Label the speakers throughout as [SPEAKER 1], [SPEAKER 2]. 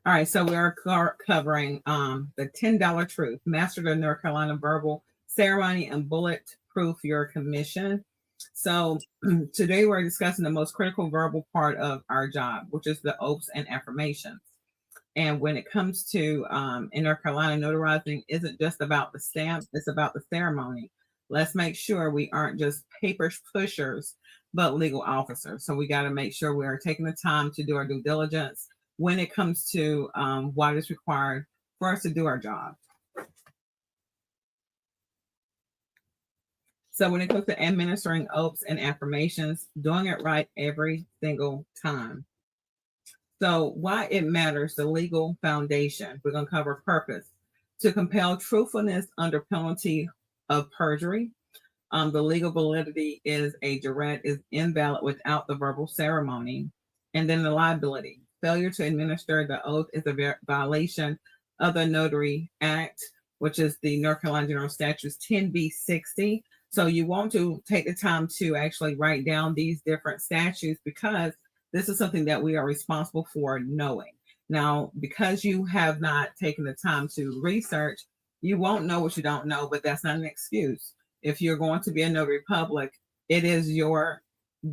[SPEAKER 1] All right, so we are covering the $10 truth, master the North Carolina verbal ceremony, and bulletproof your commission. So today we're discussing the most critical verbal part of our job, which is the oaths and affirmations. And when it comes to in North Carolina, notarizing isn't just about the stamp, it's about the ceremony. Let's make sure we aren't just paper pushers, but legal officers. So we got to make sure we are taking the time to do our due diligence when it comes to what is required for us to do our job. So when it comes to administering oaths and affirmations, doing it right every single time. So why it matters, the legal foundation. We're going to cover purpose. To compel truthfulness under penalty of perjury. The legal validity is a jurat is invalid without the verbal ceremony. And then the liability. Failure to administer the oath is a violation of the Notary Act, which is the North Carolina General Statutes 10B60. So you want to take the time to actually write down these different statutes because this is something that we are responsible for knowing. Now, because you have not taken the time to research, you won't know what you don't know, but that's not an excuse. If you're going to be a notary public, it is your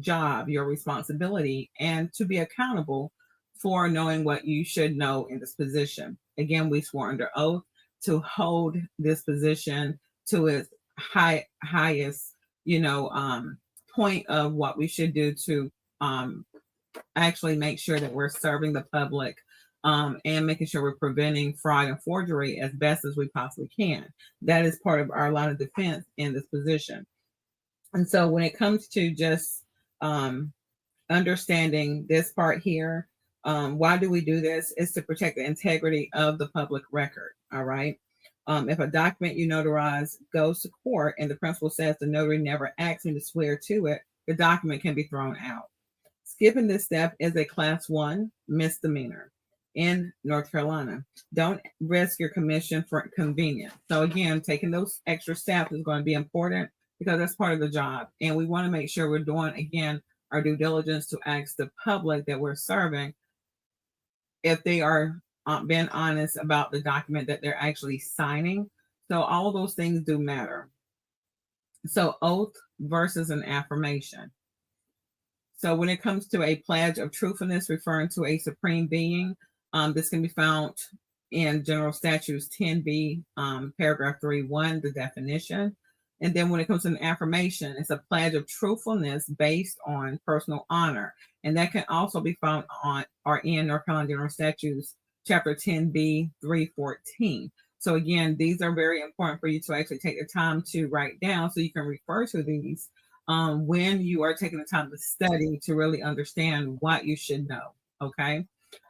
[SPEAKER 1] job, your responsibility, and to be accountable for knowing what you should know in this position. Again, we swore under oath to hold this position to its highest, point of what we should do to actually make sure that we're serving the public and making sure we're preventing fraud and forgery as best as we possibly can. That is part of our line of defense in this position. And so when it comes to just understanding this part here, why do we do this? It's to protect the integrity of the public record. All right. If a document you notarize goes to court and the principal says the notary never asked me to swear to it, the document can be thrown out. Skipping this step is a class 1 misdemeanor in North Carolina. Don't risk your commission for convenience. So again, taking those extra steps is going to be important because that's part of the job. And we want to make sure we're doing, again, our due diligence to ask the public that we're serving if they are being honest about the document that they're actually signing. So all of those things do matter. So oath versus an affirmation. So when it comes to a pledge of truthfulness referring to a supreme being, this can be found in General Statutes 10B, paragraph 3.1, the definition. And then when it comes to an affirmation, it's a pledge of truthfulness based on personal honor. And that can also be found on or in North Carolina General Statutes, Chapter 10B, 314. So again, these are very important for you to actually take the time to write down so you can refer to these when you are taking the time to study to really understand what you should know. Okay.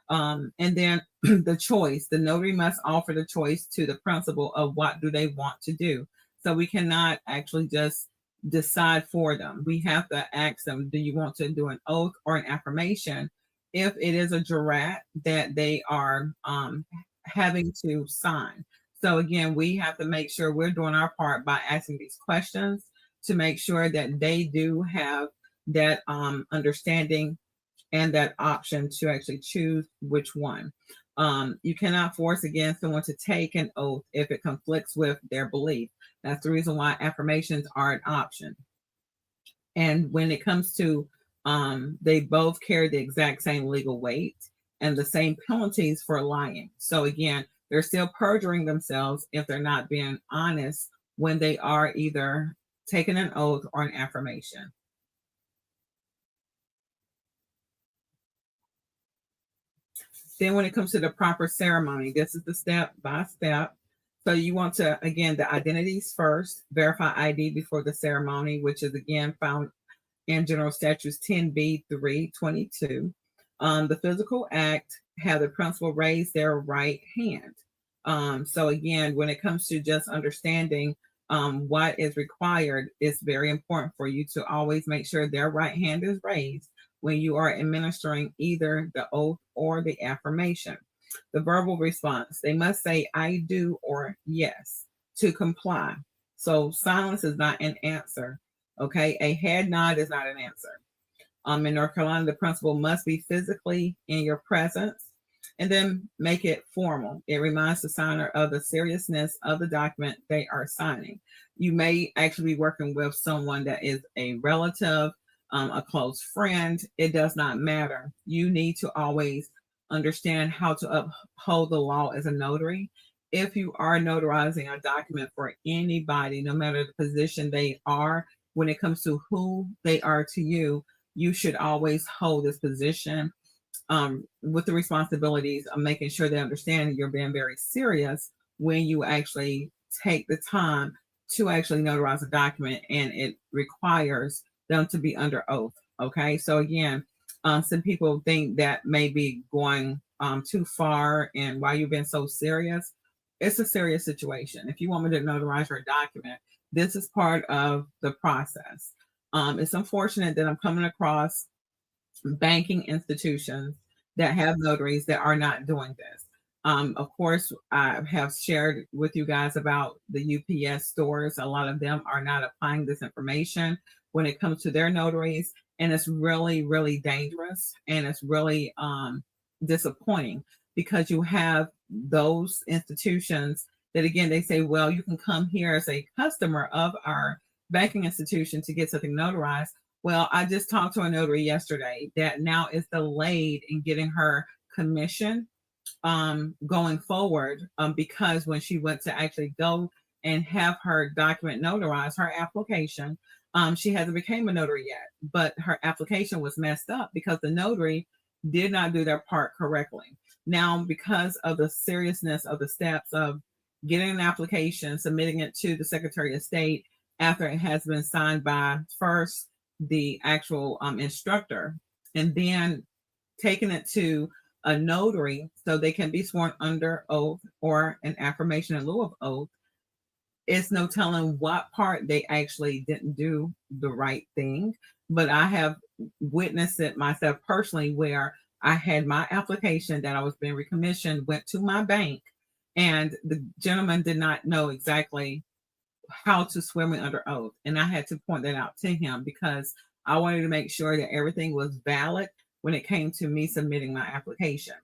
[SPEAKER 1] And then the choice, the notary must offer the choice to the principal of what do they want to do. So we cannot actually just decide for them. We have to ask them, do you want to do an oath or an affirmation? If it is a jurat that they are having to sign. So again, we have to make sure we're doing our part by asking these questions to make sure that they do have that understanding and that option to actually choose which one. You cannot force, again, someone to take an oath if it conflicts with their belief. That's the reason why affirmations are an option. And when it comes to, they both carry the exact same legal weight and the same penalties for lying. So again, they're still perjuring themselves if they're not being honest when they are either taking an oath or an affirmation. Then when it comes to the proper ceremony, this is the step by step. So you want to, again, the identities first, verify ID before the ceremony, which is again found in General Statutes 10B 322. The physical act, have the principal raise their right hand. So again, when it comes to just understanding what is required, it's very important for you to always make sure their right hand is raised when you are administering either the oath or the affirmation. The verbal response, they must say I do or yes to comply. So silence is not an answer. Okay, a head nod is not an answer. In North Carolina, the principal must be physically in your presence. And then make it formal. It reminds the signer of the seriousness of the document they are signing. You may actually be working with someone that is a relative, a close friend. It does not matter. You need to always understand how to uphold the law as a notary. If you are notarizing a document for anybody, no matter the position they are, when it comes to who they are to you, you should always hold this position with the responsibilities of making sure they understand you're being very serious when you actually take the time to actually notarize a document, and it requires them to be under oath. Okay, so again, some people think that may be going too far, and why you've been so serious. It's a serious situation. If you want me to notarize your document, this is part of the process. It's unfortunate that I'm coming across banking institutions that have notaries that are not doing this. Of course, I have shared with you guys about the UPS stores. A lot of them are not applying this information when it comes to their notaries, and it's really, really dangerous, and it's really disappointing, because you have those institutions that, again, they say, well, you can come here as a customer of our banking institution to get something notarized. Well, I just talked to a notary yesterday that now is delayed in getting her commission going forward, because when she went to actually go and have her document notarized, her application, she hasn't became a notary yet, but her application was messed up because the notary did not do their part correctly. Now, because of the seriousness of the steps of getting an application, submitting it to the Secretary of State after it has been signed by first the actual instructor, and then taking it to a notary so they can be sworn under oath or an affirmation in lieu of oath, it's no telling what part they actually didn't do the right thing. But I have witnessed it myself personally, where I had my application that I was being recommissioned, went to my bank, and the gentleman did not know exactly how to swear me under oath. And I had to point that out to him because I wanted to make sure that everything was valid when it came to me submitting my application.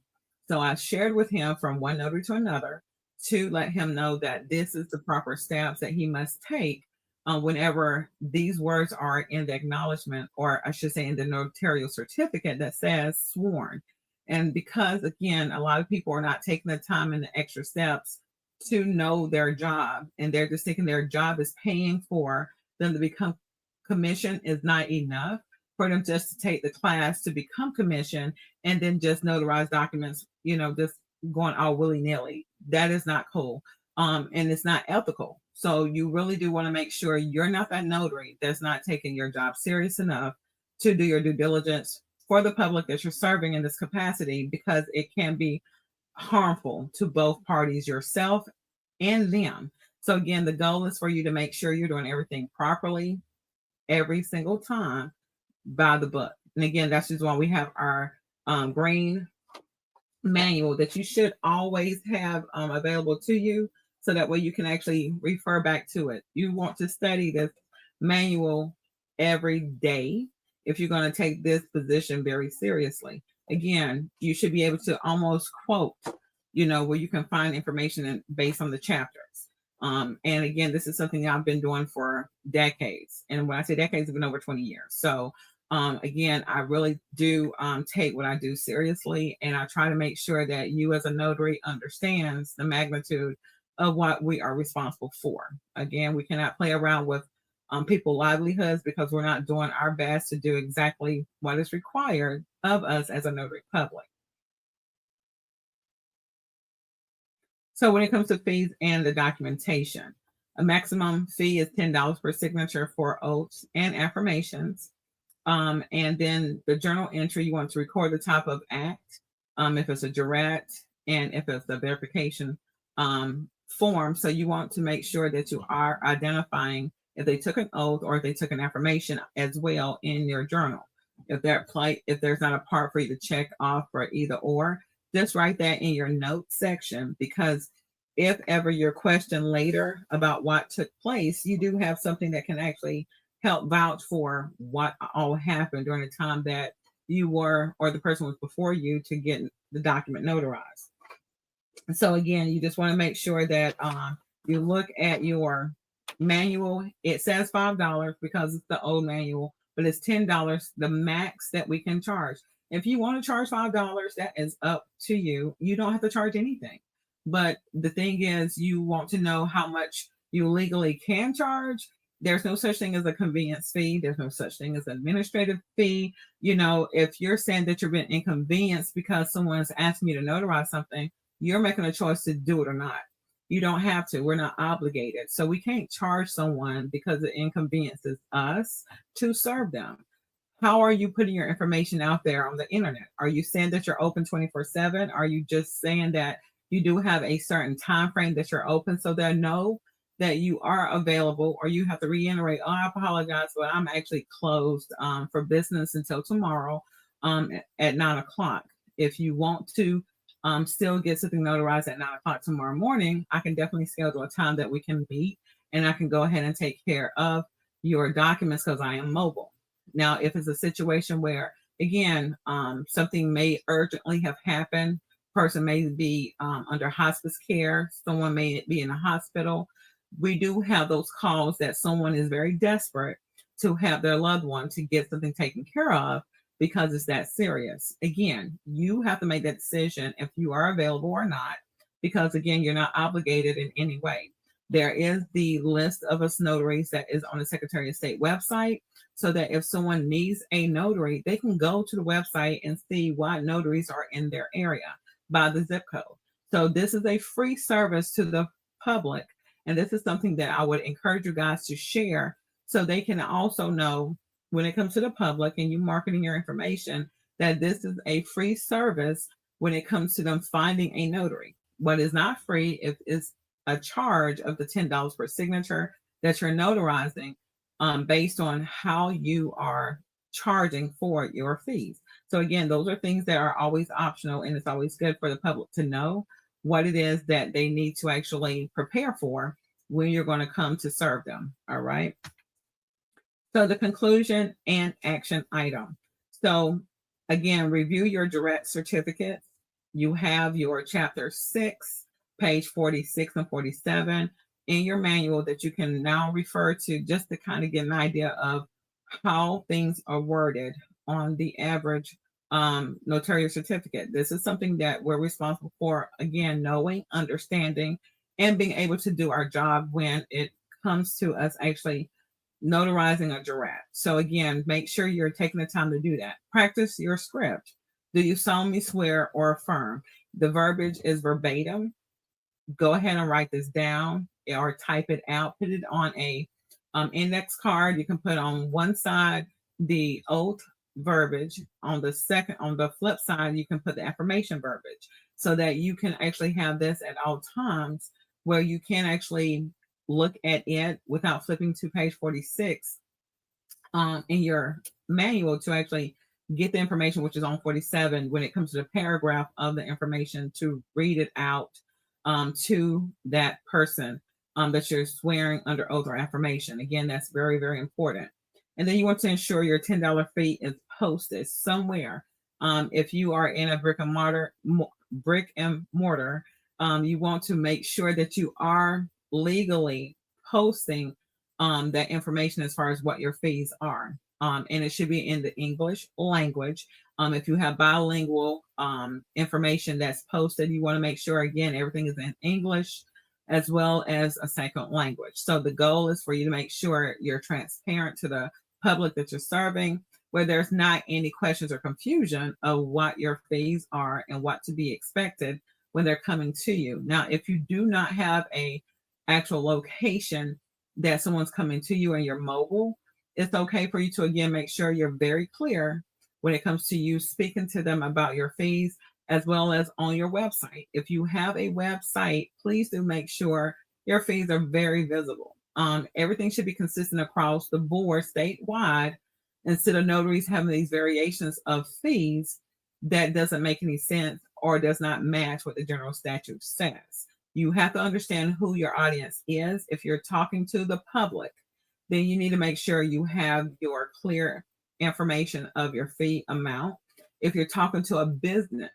[SPEAKER 1] So I shared with him from one notary to another to let him know that this is the proper steps that he must take whenever these words are in the acknowledgement, or I should say in the notarial certificate that says sworn. And because, again, a lot of people are not taking the time and the extra steps to know their job, and they're just thinking their job is paying for them to become commissioned is not enough for them just to take the class to become commissioned and then just notarize documents, just going all willy-nilly. That is not cool. And it's not ethical. So you really do want to make sure you're not that notary that's not taking your job serious enough to do your due diligence for the public that you're serving in this capacity, because it can be harmful to both parties, yourself and them. So again, the goal is for you to make sure you're doing everything properly every single time by the book. And again, that's just why we have our green manual that you should always have available to you, so that way you can actually refer back to it. You want to study this manual every day if you're going to take this position very seriously. Again, you should be able to almost quote, where you can find information based on the chapters. And again, this is something I've been doing for decades. And when I say decades, it's been over 20 years. So again, I really do take what I do seriously, and I try to make sure that you as a notary understands the magnitude of what we are responsible for. Again, we cannot play around with people's livelihoods, because we're not doing our best to do exactly what is required of us as a notary public. So when it comes to fees and the documentation, a maximum fee is $10 per signature for oaths and affirmations. And then the journal entry, you want to record the type of act, if it's a jurat, and if it's a verification form. So you want to make sure that you are identifying if they took an oath or if they took an affirmation as well in your journal. If there's not a part for you to check off for either or, just write that in your notes section, because if ever you're questioned later about what took place, you do have something that can actually help vouch for what all happened during the time that you were, or the person was before you, to get the document notarized. So again, you just want to make sure that you look at your manual. It says $5 because it's the old manual, but it's $10, the max that we can charge. If you want to charge $5, that is up to you. You don't have to charge anything. But the thing is, you want to know how much you legally can charge. There's no such thing as a convenience fee. There's no such thing as an administrative fee. You know, if you're saying that you're being inconvenienced because someone's asking you to notarize something, you're making a choice to do it or not. You don't have to. We're not obligated. So we can't charge someone because it inconveniences us to serve them. How are you putting your information out there on the internet? Are you saying that you're open 24/7? Are you just saying that you do have a certain time frame that you're open so they know that you are available? Or you have to reiterate, oh, I apologize, but I'm actually closed for business until tomorrow at 9 o'clock. If you want to still get something notarized at 9 o'clock tomorrow morning, I can definitely schedule a time that we can meet, and I can go ahead and take care of your documents because I am mobile. Now, if it's a situation where, again, something may urgently have happened, person may be under hospice care, someone may be in a hospital, we do have those calls that someone is very desperate to have their loved one to get something taken care of because it's that serious. Again, you have to make that decision if you are available or not, because again, you're not obligated in any way. There is the list of us notaries that is on the Secretary of State website, so that if someone needs a notary, they can go to the website and see what notaries are in their area by the zip code. So this is a free service to the public, and this is something that I would encourage you guys to share so they can also know when it comes to the public and you marketing your information that this is a free service when it comes to them finding a notary. What is not free is a charge of the $10 per signature that you're notarizing based on how you are charging for your fees. So again, those are things that are always optional, and it's always good for the public to know what it is that they need to actually prepare for when you're going to come to serve them. All right. So the conclusion and action item. So again, review your Jurat certificates. You have your chapter 6, page 46 and 47 in your manual that you can now refer to just to kind of get an idea of how things are worded on the average notarial certificate. This is something that we're responsible for, again, knowing, understanding, and being able to do our job when it comes to us actually notarizing a jurat. So again, make sure you're taking the time to do that. Practice your script. Do you solemnly swear or affirm? The verbiage is verbatim. Go ahead and write this down or type it out. Put it on a index card. You can put on one side the oath verbiage, on the flip side you can put the affirmation verbiage, so that you can actually have this at all times where you can actually look at it without flipping to page 46 in your manual to actually get the information, which is on 47, when it comes to the paragraph of the information, to read it out to that person that you're swearing under oath or affirmation. Again, that's very, very important. And then you want to ensure your $10 fee is posted somewhere. If you are in a brick and mortar, you want to make sure that you are legally posting that information as far as what your fees are. And it should be in the English language. If you have bilingual information that's posted, you want to make sure, again, everything is in English as well as a second language. So the goal is for you to make sure you're transparent to the public that you're serving, where there's not any questions or confusion of what your fees are and what to be expected when they're coming to you. Now, if you do not have a actual location that someone's coming to you and you're mobile, it's okay for you to, again, make sure you're very clear when it comes to you speaking to them about your fees, as well as on your website. If you have a website, please do make sure your fees are very visible. Everything should be consistent across the board statewide, instead of notaries having these variations of fees that doesn't make any sense or does not match what the general statute says. You have to understand who your audience is. If you're talking to the public, then you need to make sure you have your clear information of your fee amount. If you're talking to a business,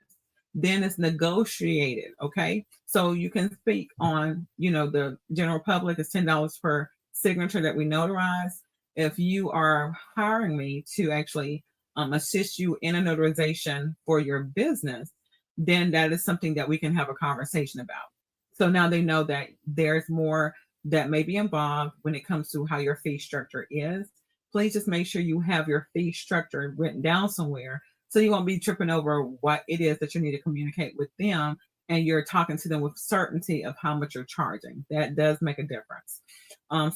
[SPEAKER 1] then it's negotiated. Okay. So you can speak on, the general public is $10 per signature that we notarize. If you are hiring me to actually assist you in a notarization for your business, then that is something that we can have a conversation about. So now they know that there's more that may be involved when it comes to how your fee structure is. Please just make sure you have your fee structure written down somewhere so you won't be tripping over what it is that you need to communicate with them, and you're talking to them with certainty of how much you're charging. That does make a difference.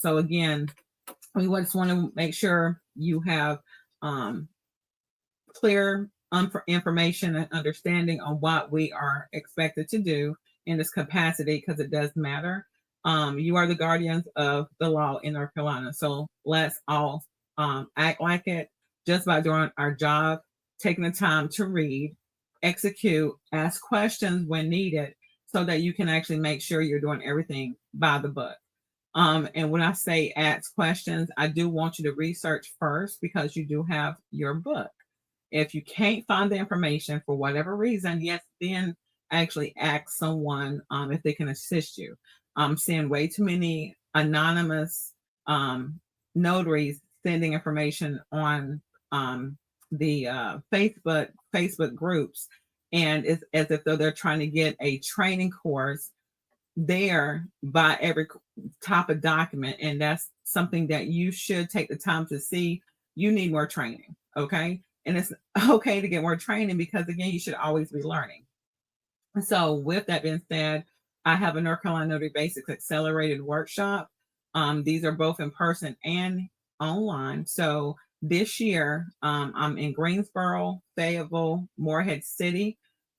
[SPEAKER 1] So again, we just want to make sure you have clear information and understanding on what we are expected to do in this capacity, because it does matter. You are the guardians of the law in North Carolina. So let's all act like it just by doing our job, taking the time to read, execute, ask questions when needed, so that you can actually make sure you're doing everything by the book. And when I say ask questions, I do want you to research first, because you do have your book. If you can't find the information for whatever reason, yes, then actually ask someone if they can assist you. I'm seeing way too many anonymous notaries sending information on the Facebook groups, and it's as if though they're trying to get a training course there by every type of document, and that's something that you should take the time to see. You need more training, okay? And it's okay to get more training, because again, you should always be learning. So with that being said, I have a North Carolina Notary Basics Accelerated Workshop. These are both in person and online. So this year, I'm in Greensboro, Fayetteville, Morehead City,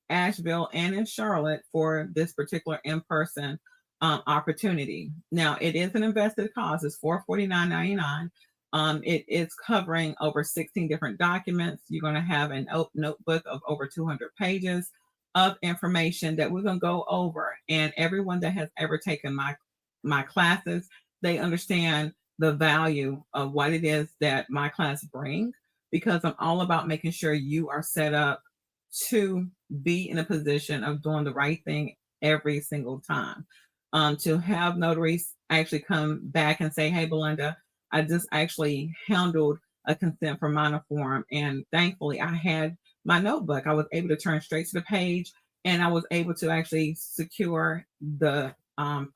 [SPEAKER 1] Asheville, and in Charlotte for this particular in-person opportunity. Now, it is an invested cost. It's $449.99. It is covering over 16 different documents. You're going to have a notebook of over 200 pages of information that we're going to go over. And everyone that has ever taken my classes, they understand the value of what it is that my class brings, because I'm all about making sure you are set up to be in a position of doing the right thing every single time. To have notaries actually come back and say, hey, Belinda, I just actually handled a consent for minor form, and thankfully I had my notebook. I was able to turn straight to the page, and I was able to actually secure the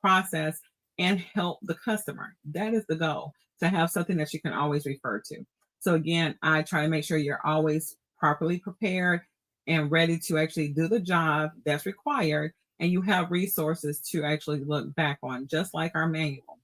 [SPEAKER 1] process and help the customer. That is the goal, to have something that you can always refer to. So again, I try to make sure you're always properly prepared and ready to actually do the job that's required, and you have resources to actually look back on, just like our manual.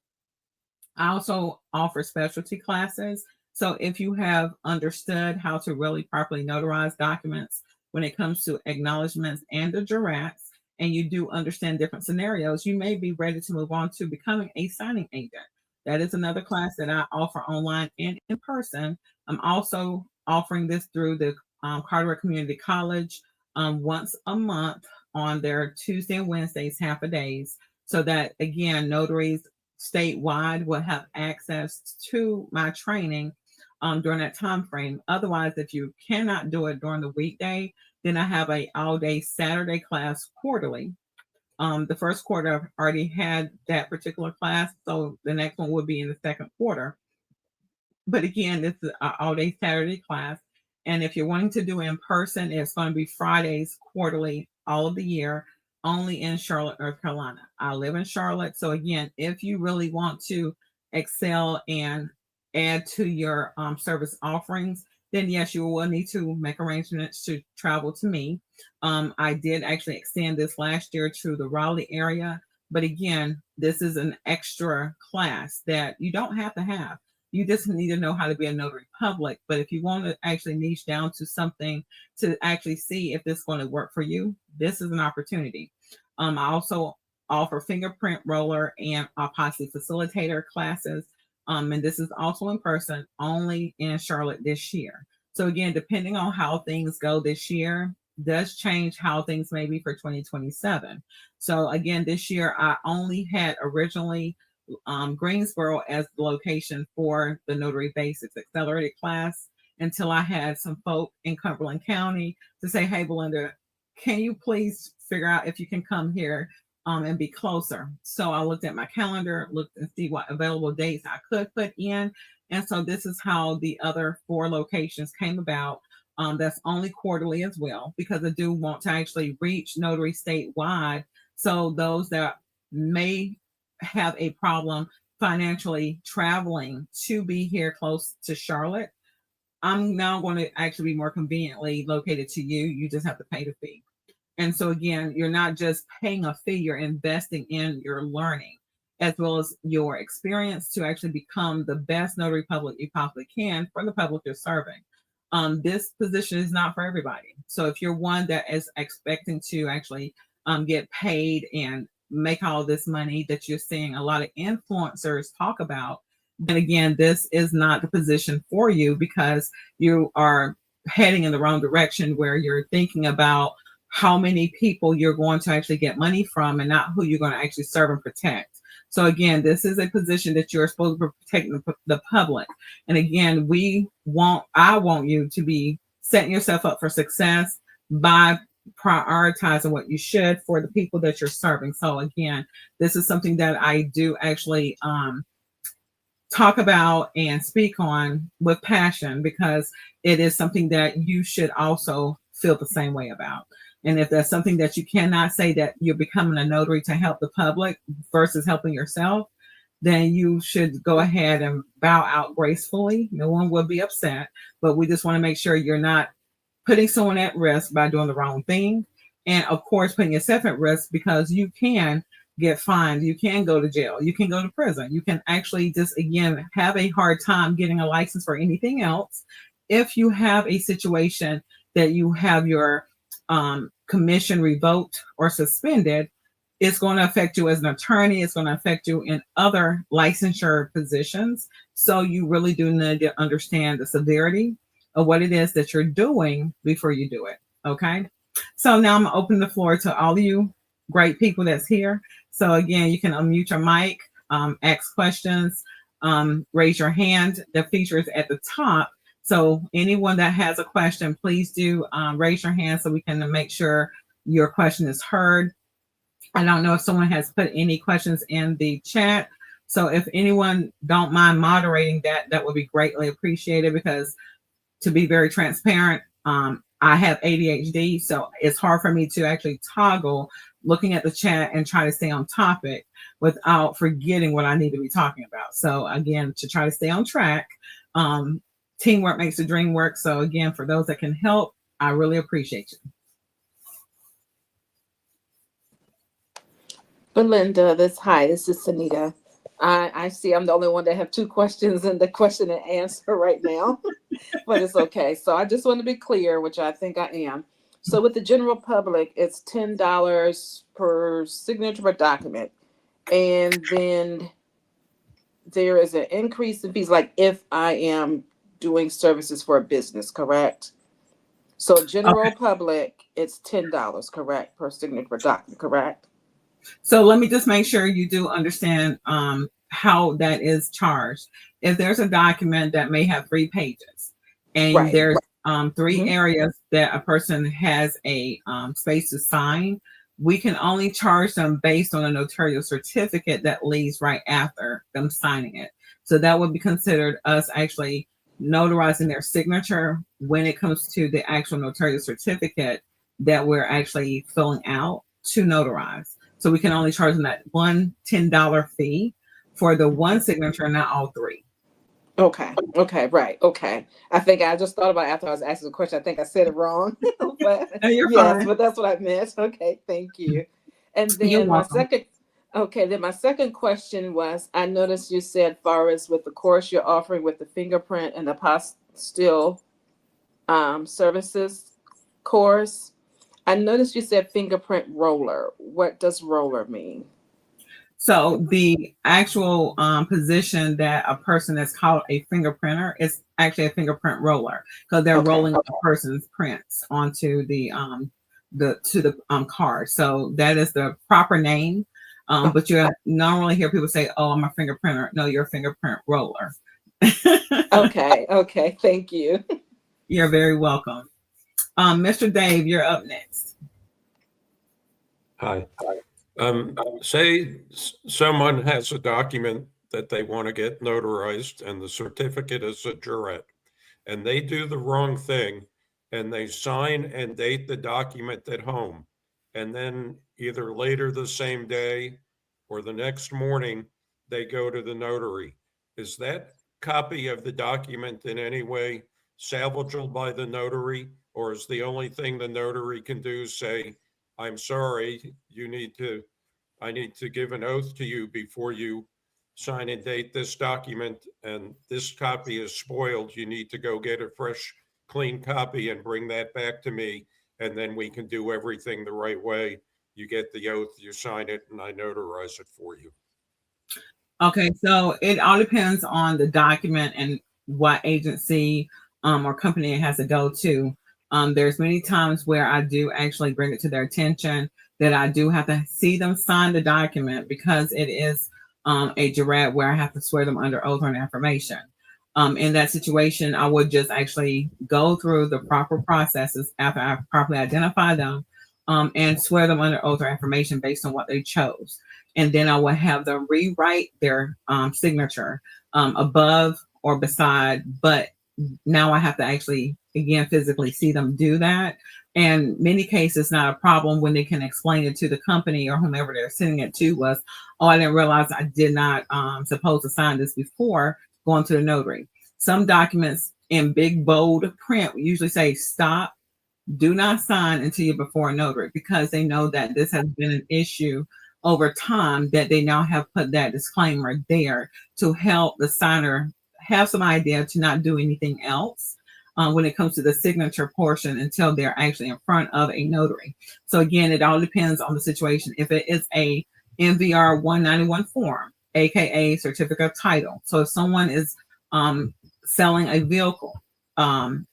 [SPEAKER 1] I also offer specialty classes. So if you have understood how to really properly notarize documents when it comes to acknowledgments and the Jurats, and you do understand different scenarios, you may be ready to move on to becoming a signing agent. That is another class that I offer online and in person. I'm also offering this through the Carteret Community College once a month on their Tuesday and Wednesdays, half a days, so that again, notaries statewide will have access to my training during that time frame. Otherwise, if you cannot do it during the weekday, then I have a all-day Saturday class quarterly. The first quarter I've already had that particular class, so the next one will be in the second quarter. But again, this is an all-day Saturday class. And if you're wanting to do in person, it's going to be Fridays quarterly all of the year, only in Charlotte, North Carolina. I live in Charlotte. So again, if you really want to excel and add to your service offerings, then yes, you will need to make arrangements to travel to me. I did actually extend this last year to the Raleigh area. But again, this is an extra class that you don't have to have. You just need to know how to be a notary public. But if you want to actually niche down to something to actually see if this is going to work for you, this is an opportunity. I also offer fingerprint roller and apostille facilitator classes. And this is also in person, only in Charlotte this year. So again, depending on how things go this year, does change how things may be for 2027. So again, this year I only had originally Greensboro as the location for the Notary Basics Accelerated class, until I had some folk in Cumberland County to say, hey, Belinda, can you please figure out if you can come here and be closer? So I looked at my calendar, looked and see what available dates I could put in. And so this is how the other 4 locations came about. That's only quarterly as well, because I do want to actually reach notary statewide. So those that may have a problem financially traveling to be here close to Charlotte, I'm now going to actually be more conveniently located to you. You just have to pay the fee. And so again, you're not just paying a fee, you're investing in your learning as well as your experience to actually become the best notary public you possibly can for the public you're serving. This position is not for everybody. So if you're one that is expecting to actually get paid and make all this money that you're seeing a lot of influencers talk about, then again, this is not the position for you, because you are heading in the wrong direction where you're thinking about how many people you're going to actually get money from and not who you're going to actually serve and protect. So again, this is a position that you're supposed to protect the public. And again, I want you to be setting yourself up for success by prioritizing what you should for the people that you're serving. So again, this is something that I do actually talk about and speak on with passion, because it is something that you should also feel the same way about. And if that's something that you cannot say, that you're becoming a notary to help the public versus helping yourself, then you should go ahead and bow out gracefully. No one will be upset, but we just want to make sure you're not putting someone at risk by doing the wrong thing. And of course, putting yourself at risk, because you can get fined, you can go to jail, you can go to prison, you can actually just, again, have a hard time getting a license for anything else. If you have a situation that you have your commission revoked or suspended, it's going to affect you as an attorney. It's going to affect you in other licensure positions. So you really do need to understand the severity of what it is that you're doing before you do it. Okay. So now I'm going to open the floor to all of you great people that's here. So again, you can unmute your mic, ask questions, raise your hand. The feature is at the top. So anyone that has a question, please do raise your hand so we can make sure your question is heard. I don't know if someone has put any questions in the chat. So if anyone don't mind moderating that would be greatly appreciated, because to be very transparent, I have ADHD, so it's hard for me to actually toggle looking at the chat and try to stay on topic without forgetting what I need to be talking about. So again, to try to stay on track, teamwork makes the dream work. So again, for those that can help, I really appreciate you.
[SPEAKER 2] Belinda, this is Sunita. I see I'm the only one that have 2 questions in the question and answer right now, but it's okay. So I just want to be clear, which I think I am. So with the general public, it's $10 per signature per document. And then there is an increase in fees, like if I am doing services for a business, correct? So general public, it's $10, correct, per signature per document, correct?
[SPEAKER 1] So let me just make sure you do understand how that is charged. If there's a document that may have 3 pages and there's 3 areas that a person has a space to sign, we can only charge them based on a notarial certificate that leaves right after them signing it. So that would be considered us actually notarizing their signature when it comes to the actual notarial certificate that we're actually filling out to notarize. So we can only charge them that one $10 fee for the one signature, not all 3.
[SPEAKER 2] Okay. Right. Okay. I think I just thought about it after I was asking the question. I think I said it wrong. But
[SPEAKER 1] You're
[SPEAKER 2] yes,
[SPEAKER 1] fine.
[SPEAKER 2] but that's what I meant. Okay. Thank you. And then my second question was, I noticed you said, Forrest, with the course you're offering with the fingerprint and the apostille services course, I noticed you said fingerprint roller. What does roller mean?
[SPEAKER 1] So the actual position that a person that's called a fingerprinter is actually a fingerprint roller, because they're rolling a person's prints onto the card. So that is the proper name. But you normally hear people say, "Oh, I'm a fingerprinter." No, you're a fingerprint roller.
[SPEAKER 2] Okay. Thank you.
[SPEAKER 1] You're very welcome. Mr. Dave, you're up next.
[SPEAKER 3] Hi. Say someone has a document that they want to get notarized and the certificate is a jurat, and they do the wrong thing and they sign and date the document at home. And then either later the same day or the next morning, they go to the notary. Is that copy of the document in any way salvageable by the notary? Or is the only thing the notary can do say, I'm sorry, I need to give an oath to you before you sign and date this document, and this copy is spoiled. You need to go get a fresh, clean copy and bring that back to me, and then we can do everything the right way. You get the oath, you sign it, and I notarize it for you.
[SPEAKER 1] Okay, so it all depends on the document and what agency or company it has to go to. There's many times where I do actually bring it to their attention that I do have to see them sign the document because it is a jurat where I have to swear them under oath or an affirmation. In that situation, I would just actually go through the proper processes after I properly identify them and swear them under oath or affirmation based on what they chose. And then I will have them rewrite their signature above or beside, but now I have to actually, again, physically see them do that. And many cases, not a problem when they can explain it to the company or whomever they're sending it to was, oh, I didn't realize I did not supposed to sign this before going to the notary. Some documents in big, bold print usually say, stop, do not sign until you're before a notary, because they know that this has been an issue over time, that they now have put that disclaimer there to help the signer have some idea to not do anything else when it comes to the signature portion until they're actually in front of a notary. So again, it all depends on the situation. If it is a MVR 191 form, aka certificate of title. So if someone is selling a vehicle,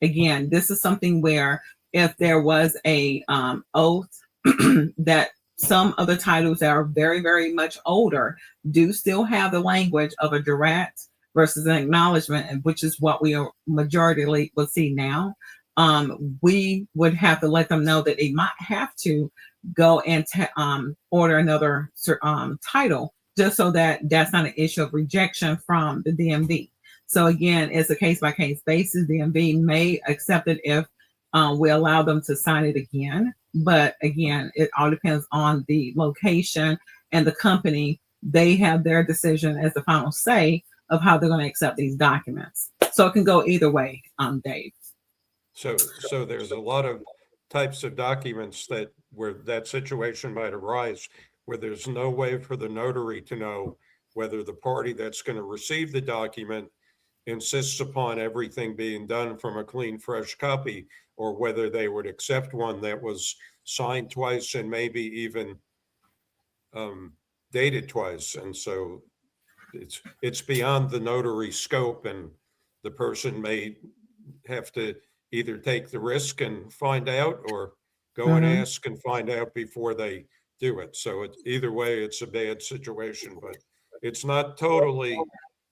[SPEAKER 1] again, this is something where if there was a oath that some of the titles that are very, very much older do still have the language of a jurat versus an acknowledgement, which is what we are majority will see now. We would have to let them know that they might have to go and order another title, just so that that's not an issue of rejection from the DMV. So again, it's a case-by-case basis. DMV may accept it if we allow them to sign it again. But again, it all depends on the location and the company. They have their decision as the final say of how they're going to accept these documents. So it can go either way, Dave.
[SPEAKER 3] So there's a lot of types of documents that where that situation might arise, where there's no way for the notary to know whether the party that's going to receive the document insists upon everything being done from a clean, fresh copy, or whether they would accept one that was signed twice and maybe even dated twice. And so it's beyond the notary scope, and the person may have to either take the risk and find out, or go and ask and find out before they do it. So either way, it's a bad situation, but it's not totally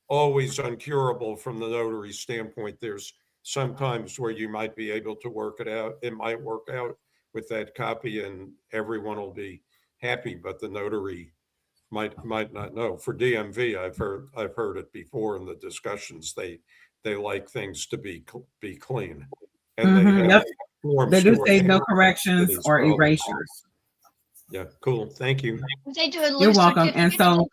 [SPEAKER 3] always uncurable from the notary standpoint. There's sometimes where you might be able to work it out. It might work out with that copy and everyone will be happy, but the notary might not know. For DMV, I've heard it before in the discussions. They like things to be clean, and they have forms.
[SPEAKER 1] They do say no corrections or erasures.
[SPEAKER 3] Yeah, cool. Thank you.
[SPEAKER 4] They do a
[SPEAKER 1] You're welcome. And so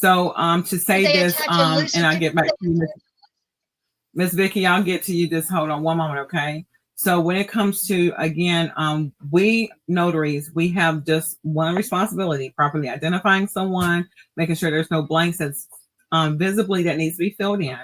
[SPEAKER 1] to say this, and I'll get back to you, Miss Vicky, I'll get to you. Just hold on one moment, okay? So when it comes to, again, we notaries, we have just one responsibility: properly identifying someone, making sure there's no blanks that's visibly that needs to be filled in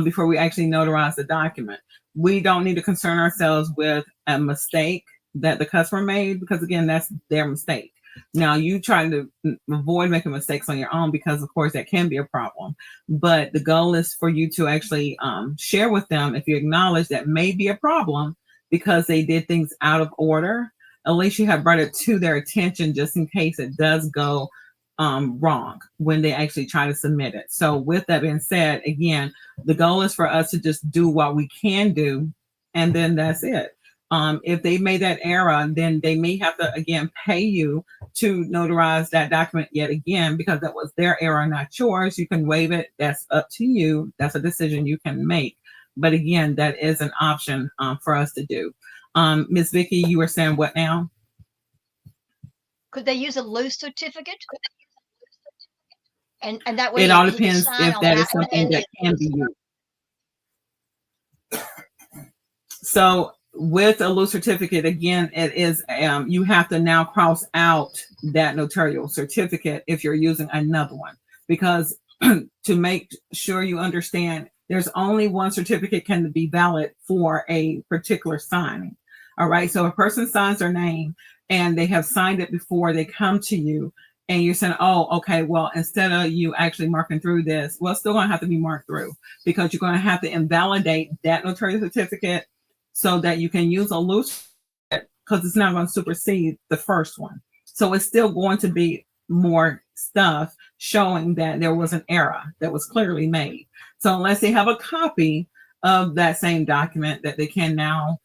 [SPEAKER 1] before we actually notarize the document. We don't need to concern ourselves with a mistake that the customer made, because again, that's their mistake. Now, you try to avoid making mistakes on your own, because of course that can be a problem. But the goal is for you to actually share with them if you acknowledge that may be a problem because they did things out of order. At least you have brought it to their attention just in case it does go wrong when they actually try to submit it. So with that being said, again, the goal is for us to just do what we can do, and then that's it. If they made that error, then they may have to again pay you to notarize that document yet again, because that was their error, not yours. You can waive it. That's up to you. That's a decision you can make. But again, that is an option for us to do. Ms. Vicky, you were saying what now?
[SPEAKER 4] Could they use a loose certificate? And that way
[SPEAKER 1] It all
[SPEAKER 4] he could
[SPEAKER 1] depends
[SPEAKER 4] sign
[SPEAKER 1] if
[SPEAKER 4] on
[SPEAKER 1] that is something that can be used. So with a loose certificate, again, it is you have to now cross out that notarial certificate if you're using another one, because to make sure you understand, there's only one certificate can be valid for a particular signing. All right. So a person signs their name and they have signed it before they come to you, and you're saying, oh, okay, well, instead of you actually marking through this, well, it's still going to have to be marked through, because you're going to have to invalidate that notarial certificate so that you can use a loose, because it's not going to supersede the first one. So it's still going to be more stuff showing that there was an error that was clearly made. So unless they have a copy of that same document that they can now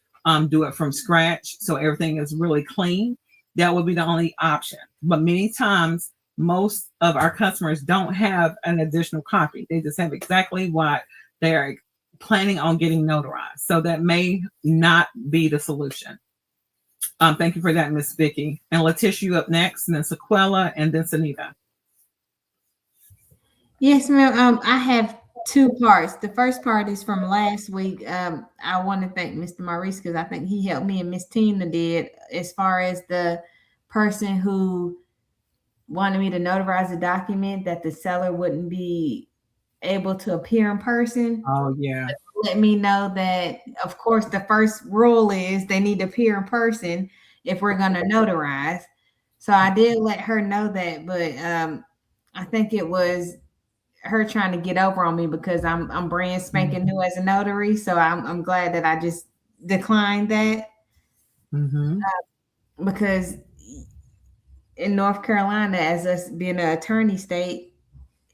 [SPEAKER 1] do it from scratch, so everything is really clean, that would be the only option. But many times, most of our customers don't have an additional copy. They just have exactly what they're planning on getting notarized. So that may not be the solution. Thank you for that, Miss Vicky. And Letitia, you up next, and then Sequella, and then Sunita.
[SPEAKER 5] Yes, ma'am. I have two parts. The first part is from last week. I want to thank Mr. Maurice, because I think he helped me and Miss Tina did, as far as the person who wanted me to notarize a document that the seller wouldn't be able to appear in person.
[SPEAKER 1] Oh, yeah.
[SPEAKER 5] Let me know that, of course, the first rule is they need to appear in person if we're going to notarize. So I did let her know that, but I think it was her trying to get over on me, because I'm brand spanking new as a notary. So I'm glad that I just declined that.
[SPEAKER 1] Mm-hmm.
[SPEAKER 5] Because in North Carolina, as us being an attorney state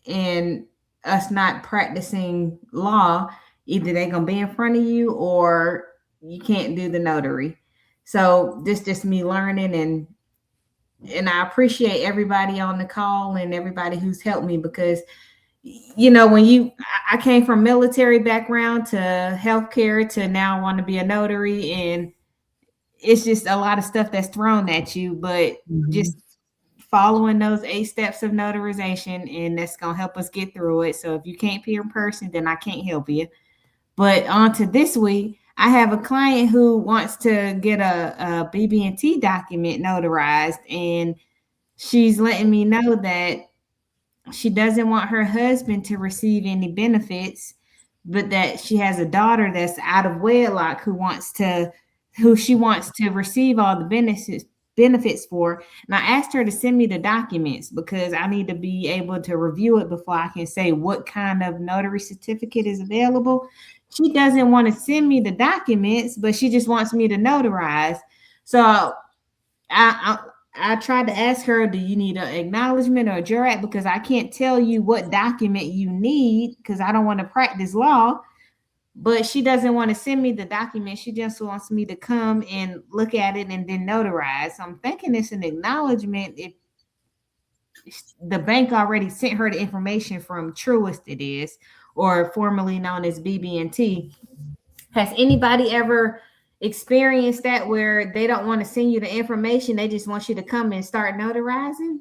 [SPEAKER 5] and us not practicing law, either they're going to be in front of you or you can't do the notary. So this just me learning, and I appreciate everybody on the call and everybody who's helped me, because when I came from military background to healthcare to now want to be a notary, and it's just a lot of stuff that's thrown at you, but just following those 8 steps of notarization, and that's going to help us get through it. So if you can't be in person, then I can't help you. But on to this week, I have a client who wants to get a BB&T document notarized, and she's letting me know that she doesn't want her husband to receive any benefits, but that she has a daughter that's out of wedlock who she wants to receive all the benefits for. And I asked her to send me the documents, because I need to be able to review it before I can say what kind of notary certificate is available. She doesn't want to send me the documents, but she just wants me to notarize. So I tried to ask her, do you need an acknowledgment or a jurat? Because I can't tell you what document you need, because I don't want to practice law. But she doesn't want to send me the document. She just wants me to come and look at it and then notarize. So I'm thinking it's an acknowledgement if the bank already sent her the information from Truist, it is, or formerly known as BB&T. Has anybody ever experienced that, where they don't want to send you the information, they just want you to come and start notarizing?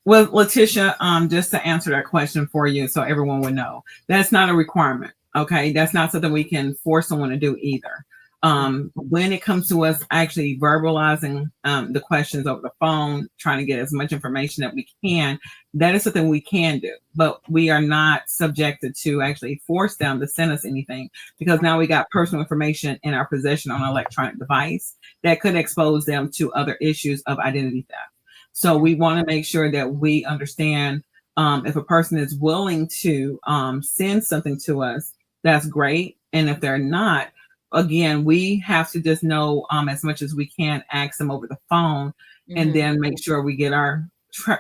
[SPEAKER 1] Well, Letitia, just to answer that question for you, so everyone would know, that's not a requirement. Okay, that's not something we can force someone to do either. When it comes to us actually verbalizing the questions over the phone, trying to get as much information that we can, that is something we can do, but we are not subjected to actually force them to send us anything, because now we got personal information in our possession on an electronic device that could expose them to other issues of identity theft. So we want to make sure that we understand if a person is willing to send something to us, that's great. And if they're not, again, we have to just know as much as we can, ask them over the phone, and then make sure we get our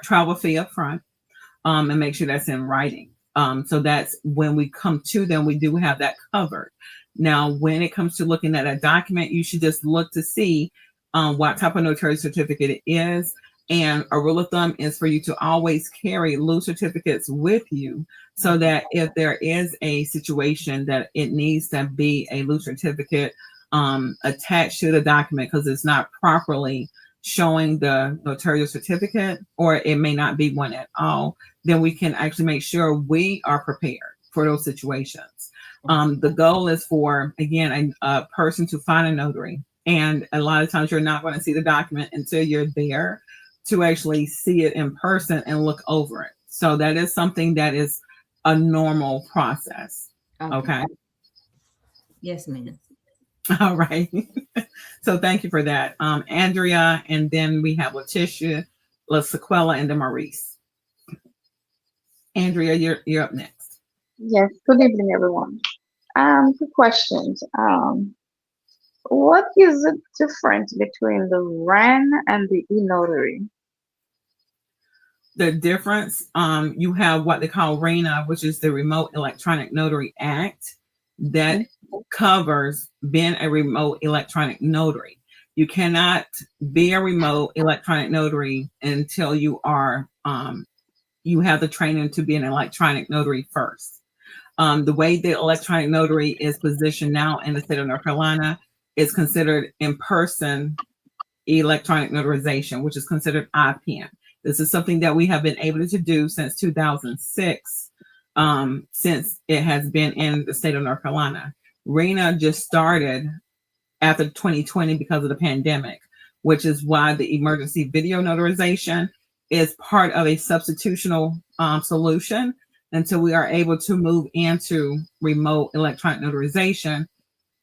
[SPEAKER 1] travel fee up front and make sure that's in writing. So that's when we come to them, we do have that covered. Now, when it comes to looking at a document, you should just look to see what type of notary certificate it is. And a rule of thumb is for you to always carry loose certificates with you, so that if there is a situation that it needs to be a loose certificate attached to the document because it's not properly showing the notarial certificate, or it may not be one at all, then we can actually make sure we are prepared for those situations. The goal is for, again, a person to find a notary. And a lot of times you're not going to see the document until you're there to actually see it in person and look over it. So that is something that is a normal process. Okay.
[SPEAKER 5] Yes, ma'am.
[SPEAKER 1] All right. So thank you for that. Andrea, and then we have Letitia, LaSequella, and then Maurice. Andrea, you're up next.
[SPEAKER 6] Yes, good evening, everyone. Two questions. What is the difference between the RAN and the e-notary?
[SPEAKER 1] The difference, you have what they call RENA, which is the Remote Electronic Notary Act, that covers being a remote electronic notary. You cannot be a remote electronic notary until you are you have the training to be an electronic notary first. The way the electronic notary is positioned now in the state of North Carolina is considered in-person electronic notarization, which is considered IPN. This is something that we have been able to do since 2006, since it has been in the state of North Carolina. RENA just started after 2020 because of the pandemic, which is why the emergency video notarization is part of a substitutional solution until we are able to move into remote electronic notarization,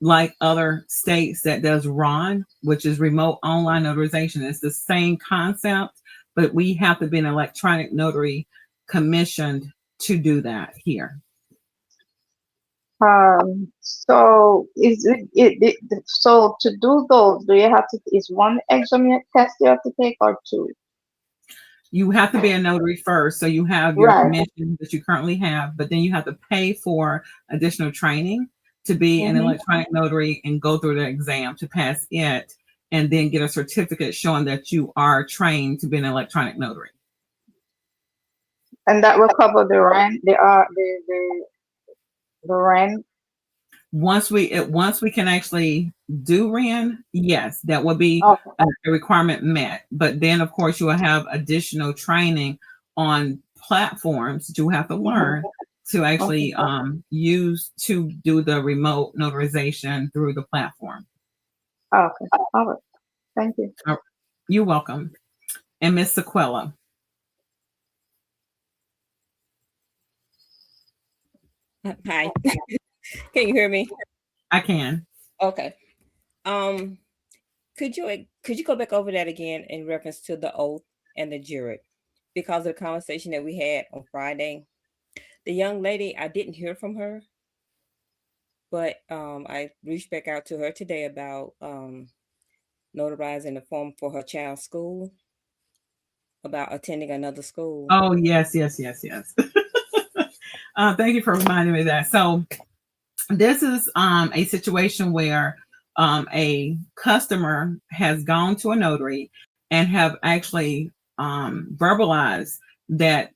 [SPEAKER 1] like other states that does RON, which is remote online notarization. It's the same concept, but we have to be an electronic notary commissioned to do that here.
[SPEAKER 6] So so to do those, do you have to, is one exam test you have to take or two?
[SPEAKER 1] You have to be a notary first. So you have your
[SPEAKER 6] Right.
[SPEAKER 1] commission that you currently have, but then you have to pay for additional training to be an electronic notary and go through the exam to pass it, and then get a certificate showing that you are trained to be an electronic notary.
[SPEAKER 6] And that will cover the RAN, the RAN.
[SPEAKER 1] Once we can actually do RAN, yes, that will be
[SPEAKER 6] Okay.
[SPEAKER 1] a requirement met. But then, of course, you will have additional training on platforms that you have to learn to actually use to do the remote notarization through the platform.
[SPEAKER 6] Okay. All right. Thank you.
[SPEAKER 1] You're welcome. And Miss Sequella.
[SPEAKER 7] Hi. Can you hear me?
[SPEAKER 1] I can.
[SPEAKER 7] Okay. Could you go back over that again in reference to the oath and the jurat? Because of the conversation that we had on Friday, the young lady, I didn't hear from her, but I reached back out to her today about notarizing the form for her child's school, about attending another school.
[SPEAKER 1] Oh, yes. Thank you for reminding me of that. So this is a situation where a customer has gone to a notary and have actually verbalized that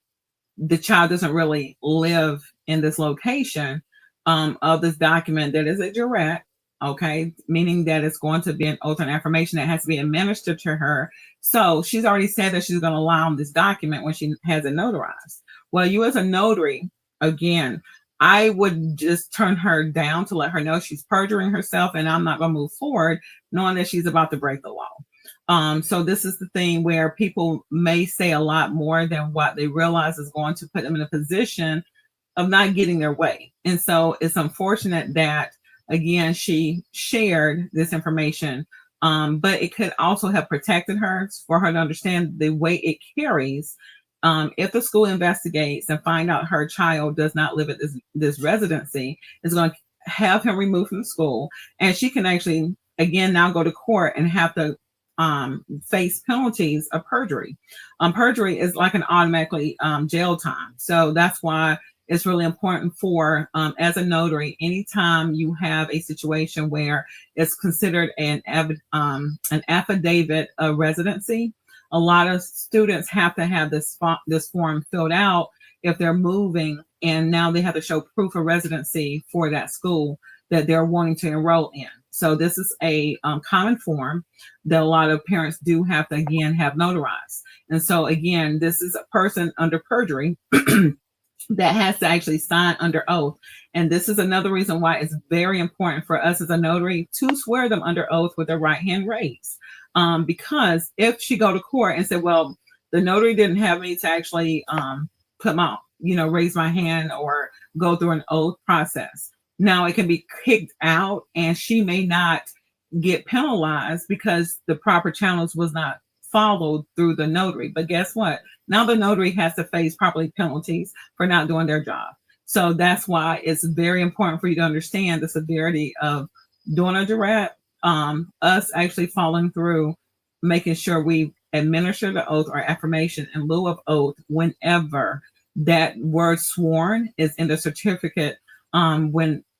[SPEAKER 1] the child doesn't really live in this location of this document that is a jurat, okay, meaning that it's going to be an oath and affirmation that has to be administered to her. So she's already said that she's going to allow this document when she has it notarized. Well, you as a notary, again, I would just turn her down to let her know she's perjuring herself, and I'm not going to move forward knowing that she's about to break the law. So this is the thing where people may say a lot more than what they realize is going to put them in a position of not getting their way. And so it's unfortunate that, again, she shared this information, but it could also have protected her for her to understand the weight it carries. If the school investigates and find out her child does not live at this residency, it's going to have him removed from the school, and she can actually, again, now go to court and have to face penalties of perjury. Perjury is like an automatically jail time. So that's why it's really important for, as a notary, anytime you have a situation where it's considered an affidavit of residency, a lot of students have to have this form filled out if they're moving, and now they have to show proof of residency for that school that they're wanting to enroll in. So this is a common form that a lot of parents do have to, again, have notarized. And so, again, this is a person under perjury that has to actually sign under oath. And this is another reason why it's very important for us as a notary to swear them under oath with their right hand raised. Because if she go to court and say, well, the notary didn't have me to actually put my, raise my hand or go through an oath process, now it can be kicked out and she may not get penalized because the proper channels was not followed through the notary. But guess what? Now the notary has to face properly penalties for not doing their job. So that's why it's very important for you to understand the severity of doing a jurat, us actually following through, making sure we administer the oath or affirmation in lieu of oath whenever that word sworn is in the certificate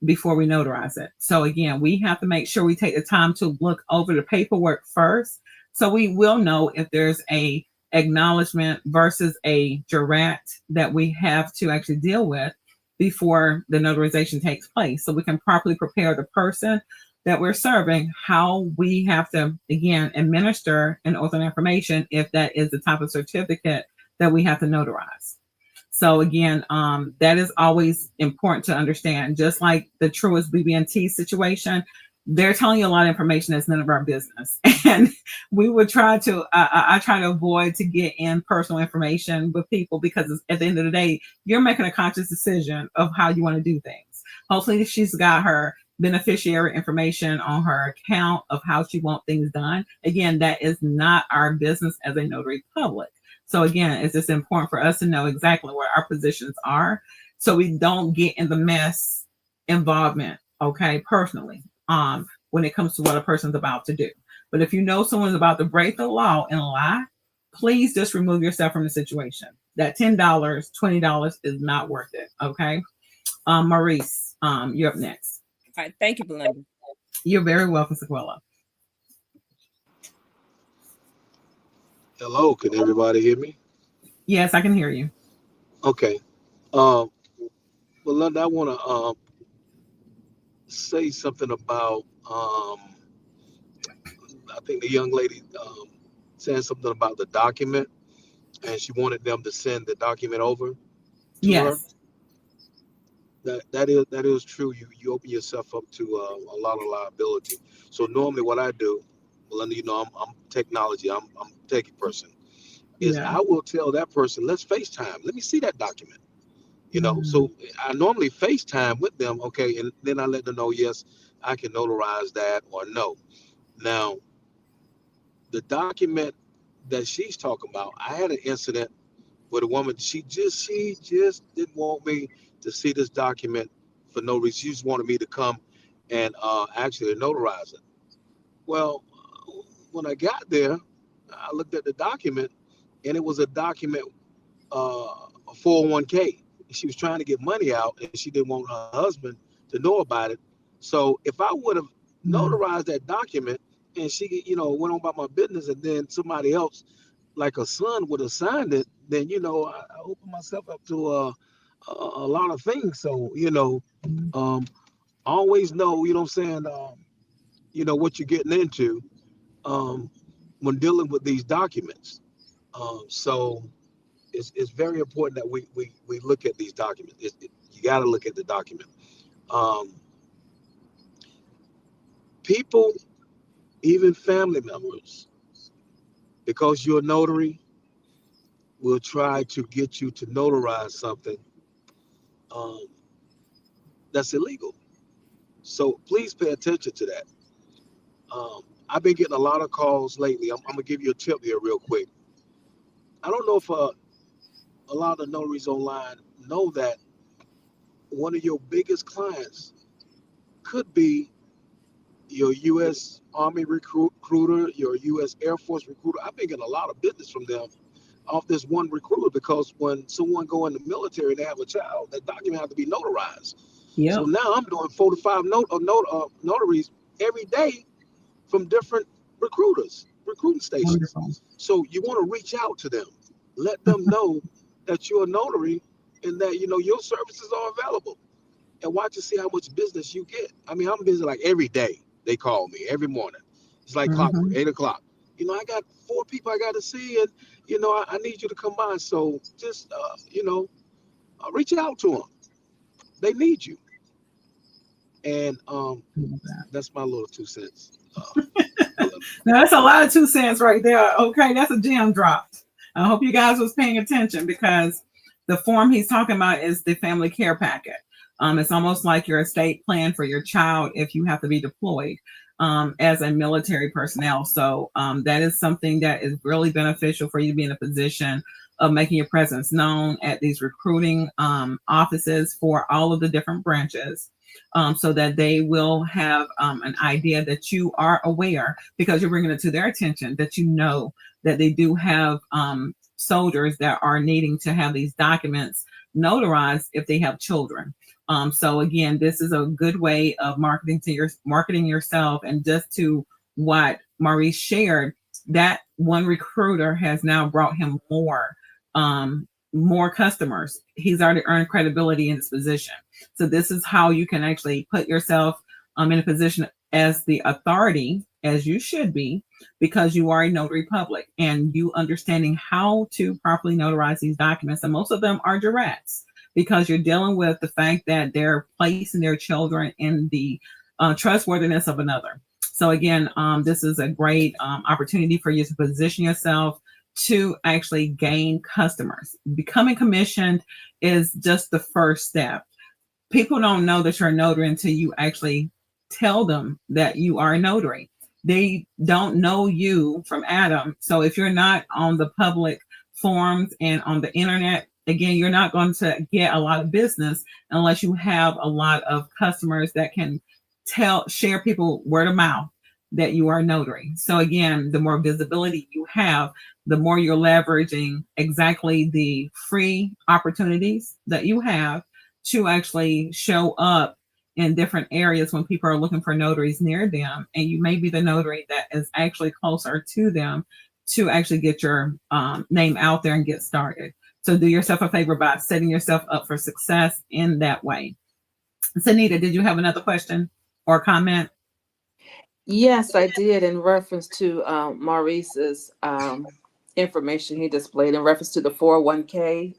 [SPEAKER 1] before we notarize it. So again, we have to make sure we take the time to look over the paperwork first, so we will know if there's a acknowledgement versus a jurat that we have to actually deal with before the notarization takes place, so we can properly prepare the person that we're serving how we have to, again, administer an oath and affirmation if that is the type of certificate that we have to notarize. So again, that is always important to understand. Just like the Truist BB&T situation, they're telling you a lot of information that's none of our business. And we would try to, I try to avoid to get in personal information with people, because at the end of the day, you're making a conscious decision of how you want to do things. Hopefully she's got her beneficiary information on her account of how she wants things done. Again, that is not our business as a notary public. So again, it's just important for us to know exactly where our positions are, so we don't get in the mess involvement, okay, personally, when it comes to what a person's about to do. But if you know someone's about to break the law and lie, please just remove yourself from the situation. That $10, $20 is not worth it, okay? Maurice, you're up next.
[SPEAKER 7] All right, thank you, Belinda.
[SPEAKER 1] You're very welcome, Sequella.
[SPEAKER 8] Hello, can everybody hear me?
[SPEAKER 1] Yes, I can hear you.
[SPEAKER 8] Okay. Belinda, I want to say something about, I think the young lady said something about the document, and she wanted them to send the document over to her.
[SPEAKER 1] Yes.
[SPEAKER 8] That is true. You open yourself up to a lot of liability. So normally what I do, Belinda, I'm technology, I'm a techie person, is
[SPEAKER 1] Yeah.
[SPEAKER 8] I will tell that person, let's FaceTime. Let me see that document. So I normally FaceTime with them, okay, and then I let them know, yes, I can notarize that, or no. Now, the document that she's talking about, I had an incident with a woman. She just didn't want me to see this document for no reason. She just wanted me to come and actually notarize it. Well, when I got there, I looked at the document, and it was a document, a 401k. She was trying to get money out, and she didn't want her husband to know about it. So if I would have notarized that document, and she, went on about my business, and then somebody else, like a son, would have signed it, then I opened myself up to a lot of things. So always know, what I'm saying, what you're getting into when dealing with these documents. So it's very important that we look at these documents. You got to look at the document. People, even family members, because you're a notary, will try to get you to notarize something that's illegal. So please pay attention to that. I've been getting a lot of calls lately. I'm gonna give you a tip here real quick. I don't know if a lot of the notaries online know that one of your biggest clients could be your U.S. Army recruiter, your U.S. Air Force recruiter. I've been getting a lot of business from them off this one recruiter, because when someone go in the military and they have a child, that document has to be notarized.
[SPEAKER 1] Yep.
[SPEAKER 8] So now I'm doing 4 to 5 notaries every day from different recruiting stations.
[SPEAKER 1] Wonderful.
[SPEAKER 8] So you want to reach out to them, let them know that you're a notary and that your services are available, and watch and see how much business you get. I mean, I'm busy like every day. They call me every morning. It's like clockwork, 8 o'clock. I got 4 people I got to see, and I need you to come by. So just reach out to them. They need you. And that's my little 2 cents.
[SPEAKER 1] Now that's a lot of 2 cents right there. Okay, that's a gem dropped. I hope you guys was paying attention, because the form he's talking about is the family care packet. It's almost like your estate plan for your child if you have to be deployed as a military personnel. So that is something that is really beneficial for you to be in a position of making your presence known at these recruiting offices for all of the different branches, so that they will have an idea that you are aware, because you're bringing it to their attention, that that they do have soldiers that are needing to have these documents notarized if they have children. So again, this is a good way of marketing yourself. And just to what Maurice shared, that one recruiter has now brought him more customers. He's already earned credibility in his position. So this is how you can actually put yourself in a position as the authority, as you should be, because you are a notary public and you understanding how to properly notarize these documents. And most of them are Jurats, because you're dealing with the fact that they're placing their children in the trustworthiness of another. So again, this is a great opportunity for you to position yourself to actually gain customers. Becoming commissioned is just the first step. People don't know that you're a notary until you actually tell them that you are a notary. They don't know you from Adam. So if you're not on the public forums and on the internet, again, you're not going to get a lot of business unless you have a lot of customers that can share people word of mouth that you are a notary. So again, the more visibility you have, the more you're leveraging exactly the free opportunities that you have to actually show up in different areas when people are looking for notaries near them. And you may be the notary that is actually closer to them to actually get your name out there and get started. So do yourself a favor by setting yourself up for success in that way. Sanita, did you have another question or comment?
[SPEAKER 2] Yes, I did, in reference to Maurice's information he displayed in reference to the 401k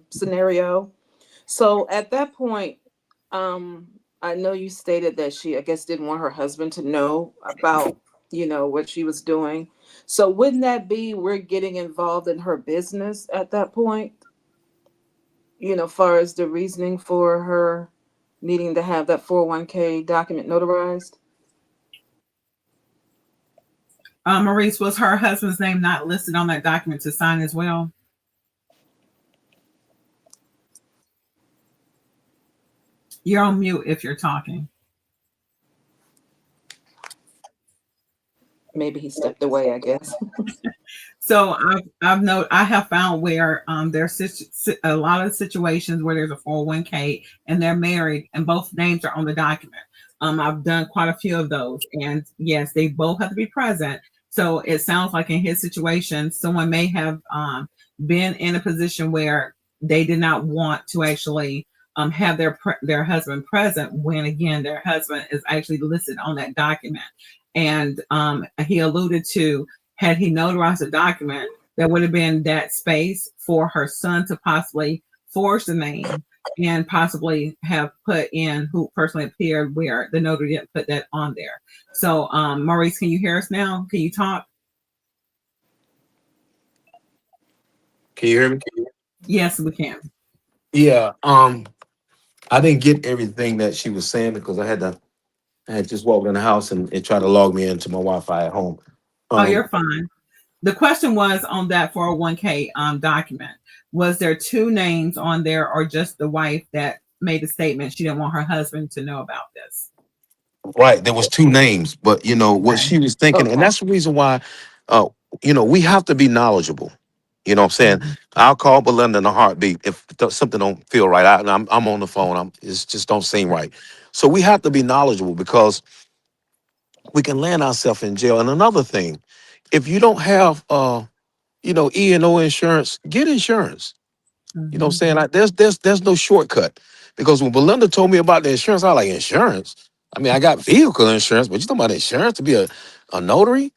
[SPEAKER 2] scenario. So at that point, I know you stated that she, I guess, didn't want her husband to know about, what she was doing. So wouldn't that be, we're getting involved in her business at that point? Far as the reasoning for her needing to have that 401k document notarized?
[SPEAKER 1] Maurice, was her husband's name not listed on that document to sign as well? You're on mute if you're talking.
[SPEAKER 2] Maybe he stepped away, I guess.
[SPEAKER 1] So I have found where there's a lot of situations where there's a 401k and they're married and both names are on the document. I've done quite a few of those, and yes, they both have to be present. So it sounds like in his situation, someone may have been in a position where they did not want to actually have their husband present when, again, their husband is actually listed on that document. And he alluded to, had he notarized the document, there would have been that space for her son to possibly forge the name and possibly have put in who personally appeared, where the notary didn't put that on there. So Maurice, can you hear us now? Can you talk?
[SPEAKER 9] Can you hear me?
[SPEAKER 1] Yes, we can.
[SPEAKER 9] Yeah. I didn't get everything that she was saying because I had just walked in the house and it tried to log me into my Wi-Fi at home.
[SPEAKER 1] Oh, you're fine. The question was on that 401k document, was there two names on there or just the wife that made the statement she didn't want her husband to know about this?
[SPEAKER 9] Right. There was two names, but what she was thinking, and that's the reason why, we have to be knowledgeable. You know what I'm saying?
[SPEAKER 1] Mhm.
[SPEAKER 9] I'll call Belinda in a heartbeat if something don't feel right. I'm on the phone. It just don't seem right. So we have to be knowledgeable because we can land ourselves in jail. And another thing, if you don't have E&O insurance, get insurance. You know what I'm
[SPEAKER 1] Mhm.
[SPEAKER 9] saying? Like there's no shortcut. Because when Belinda told me about the insurance, I was like, insurance? I mean, I got vehicle insurance, but you talking about insurance to be a notary?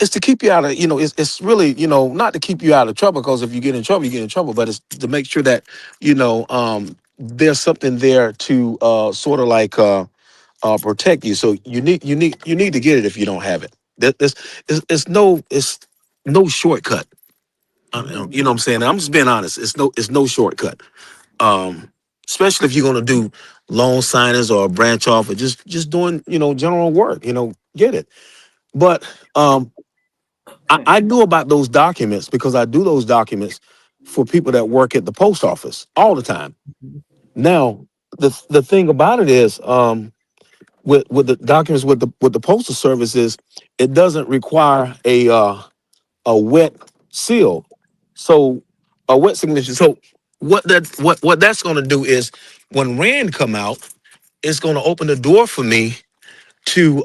[SPEAKER 9] It's to keep you out of, it's really, not to keep you out of trouble, because if you get in trouble, you get in trouble, but it's to make sure that, there's something there to sort of like protect you. So you need to get it if you don't have it. It's no shortcut. You know what I'm saying? I'm just being honest. It's no shortcut. Um, Especially if you're gonna do loan signings or a branch off or just doing, general work, get it. But
[SPEAKER 2] Okay.
[SPEAKER 9] I knew about those documents because I do those documents for people that work at the post office all the time. Now, the thing about it is, with the documents with the postal service is it doesn't require a wet seal. So a wet signature. So what that's gonna do is when Rand come out, it's gonna open the door for me to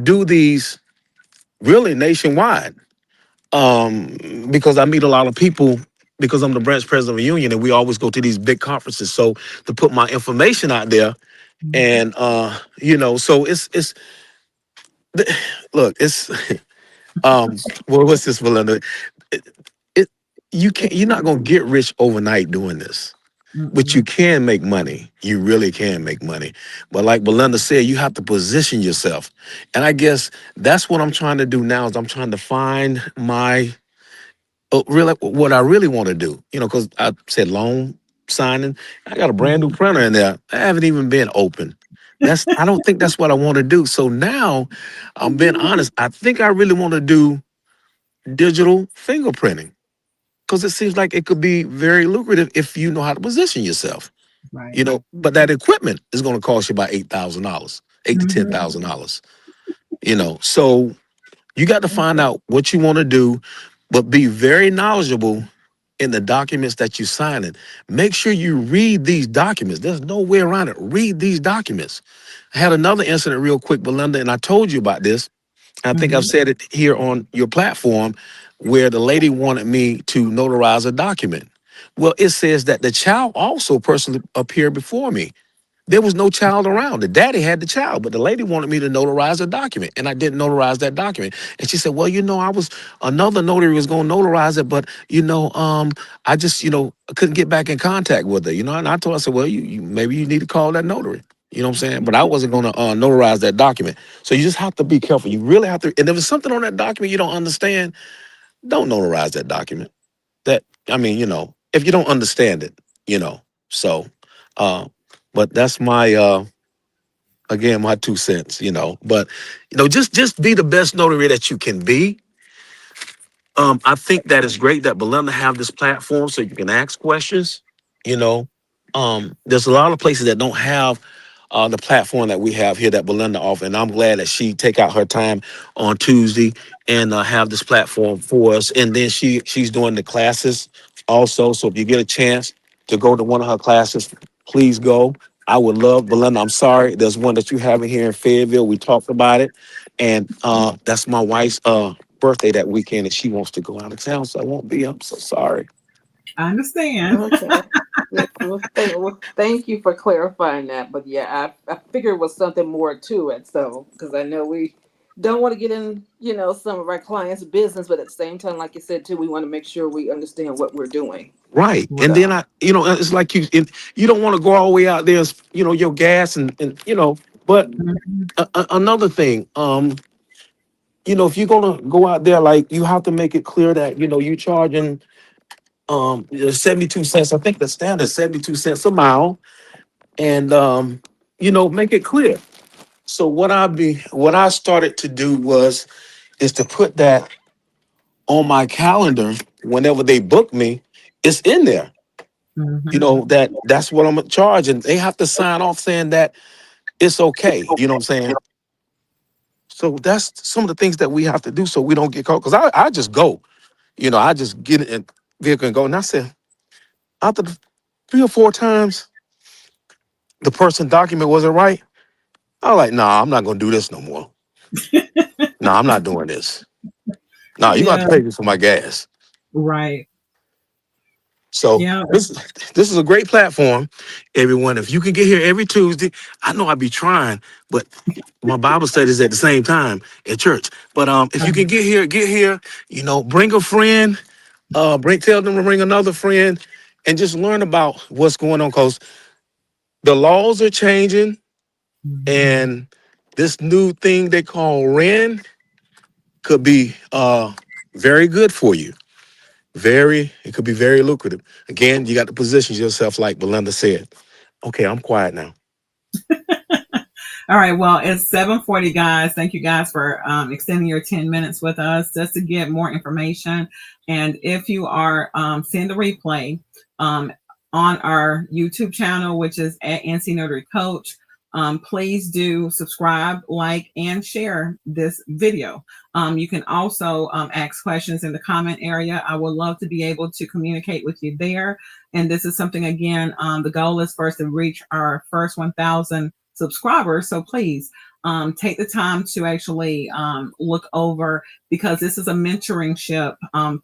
[SPEAKER 9] do these really nationwide. Because I meet a lot of people because I'm the branch president of a union and we always go to these big conferences. So to put my information out there and so it's look, it's well, what's this, Belinda? It, it you're not gonna get rich overnight doing this. But you
[SPEAKER 1] Mhm.
[SPEAKER 9] can make money. You really can make money. But like Belinda said, you have to position yourself. And I guess that's what I'm trying to do now is I'm trying to find my really what I really want to do. Because I said loan signing. I got a brand new
[SPEAKER 1] Mhm.
[SPEAKER 9] printer in there. I haven't even been open. I don't think that's what I want to do. So now I'm being honest. I think I really want to do digital fingerprinting because it seems like it could be very lucrative if you know how to position yourself.
[SPEAKER 1] Right.
[SPEAKER 9] But that equipment is going to cost you about $8,000, eight to ten
[SPEAKER 1] Mhm.
[SPEAKER 9] thousand dollars. So you got to find out what you want to do, but be very knowledgeable in the documents that you sign in. Make sure you read these documents. There's no way around it. Read these documents. I had another incident real quick, Belinda, and I told you about this. I think I've
[SPEAKER 1] Mhm.
[SPEAKER 9] said it here on your platform where the lady wanted me to notarize a document. Well, it says that the child also personally appeared before me. There was no child around. The daddy had the child, but the lady wanted me to notarize a document, and I didn't notarize that document. And she said, "Well, I was another notary was going to notarize it, but I just couldn't get back in contact with her, And I told her, I said, "Well, you maybe you need to call that notary." You know what I'm saying? But I wasn't going to notarize that document. So you just have to be careful. You really have to. And if there's something on that document you don't understand, don't notarize that document. If you don't understand it, you know. So, uh, but that's my again my 2 cents, But just be the best notary that you can be. I think that is great that Belinda have this platform so you can ask questions. You know, there's a lot of places that don't have the platform that we have here that Belinda offer, and I'm glad that she take out her time on Tuesday and have this platform for us. And then she's doing the classes also. So if you get a chance to go to one of her classes, please go. I would love Belinda. I'm sorry, there's one that you have in here in Fayetteville. We talked about it, and that's my wife's birthday that weekend, and she wants to go out of town, so I won't be. I'm so sorry.
[SPEAKER 1] I understand.
[SPEAKER 2] Okay. Yeah, thank you for clarifying that. But yeah, I figured it was something more to it. So, because I know we don't want to get in, some of our clients' business, but at the same time, like you said too, we want to make sure we understand what we're doing.
[SPEAKER 9] Right. And then
[SPEAKER 2] So,
[SPEAKER 9] it's like you don't want to go all the way out there, your gas but
[SPEAKER 1] Mhm.
[SPEAKER 9] another thing, if you're gonna go out there, like you have to make it clear that, you charging 72 cents. I think the standard is 72 cents a mile. And make it clear. So what I started to do is to put that on my calendar whenever they book me, it's in there.
[SPEAKER 1] Mhm.
[SPEAKER 9] That's what I'm gonna charge, and they have to sign off saying that it's okay. You know what I'm saying? So that's some of the things that we have to do so we don't get caught. Because I just go. I just get in the vehicle and go. And I said, after the 3 or 4 times, the person document wasn't right. I was like, nah, I'm not gonna do this no more. Nah, I'm not doing this. Nah, you're gonna have
[SPEAKER 1] Yeah,
[SPEAKER 9] to pay me for my gas.
[SPEAKER 1] right.
[SPEAKER 9] So
[SPEAKER 1] Yeah.
[SPEAKER 9] this is a great platform, everyone. If you can get here every Tuesday, I know I'd be trying, but my Bible study is at the same time at church. But if you can get here, get here. Bring a friend. Tell them to bring another friend, and just learn about what's going on. Cause the laws are changing, and this new thing they call REN could be very good for you. It could be very lucrative. Again, you got to position yourself like Belinda said. Okay, I'm quiet now.
[SPEAKER 1] All right. Well, it's 7:40, guys. Thank you guys for extending your 10 minutes with us just to get more information. And if you are seeing the replay on our YouTube channel, which is at NC Notary Coach, please do subscribe, like, and share this video. You can also ask questions in the comment area. I would love to be able to communicate with you there. And this is something, again, the goal is for us to reach our first 1,000 subscribers. So please take the time to actually look over, because this is a mentoringship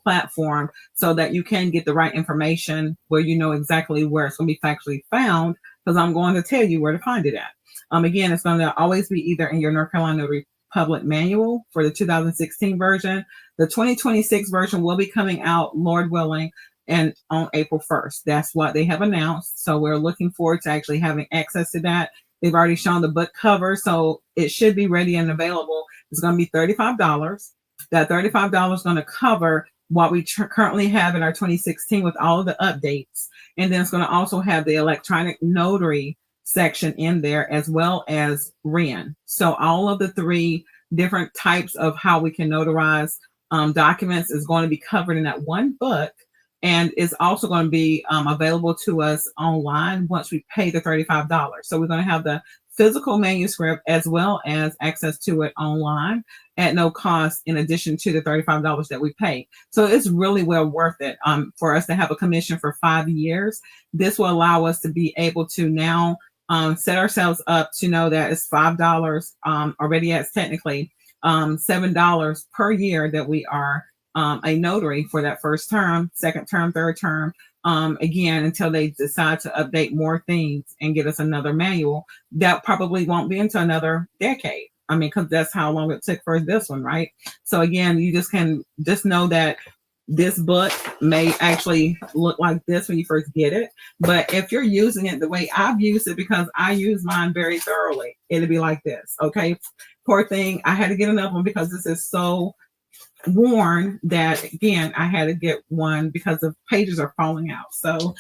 [SPEAKER 1] platform, so that you can get the right information where you know exactly where it's going to be factually found, because I'm going to tell you where to find it at. Again, it's going to always be either in your North Carolina Notary Public Manual for the 2016 version. The 2026 version will be coming out, Lord willing, and on April 1st. That's what they have announced. So we're looking forward to actually having access to that. They've already shown the book cover, so it should be ready and available. It's going to be $35. That $35 is going to cover what we currently have in our 2016 with all of the updates. And then it's going to also have the electronic notary section in there, as well as REN. So all of the 3 different types of how we can notarize documents is going to be covered in that one book. And it's also going to be available to us online once we pay the $35. So we're going to have the physical manuscript as well as access to it online at no cost, in addition to the $35 that we pay. So it's really well worth it for us to have a commission for 5 years. This will allow us to be able to now set ourselves up to know that it's $5 already, as technically $7 per year that we are a notary for that first term, second term, third term, again, until they decide to update more things and get us another manual. That probably won't be until another decade. I mean, because that's how long it took for this one, right? So again, you just know that this book may actually look like this when you first get it. But if you're using it the way I've used it, because I use mine very thoroughly, it'll be like this. Okay. Poor thing. I had to get another one because this is so worn that, again, I had to get one because the pages are falling out. So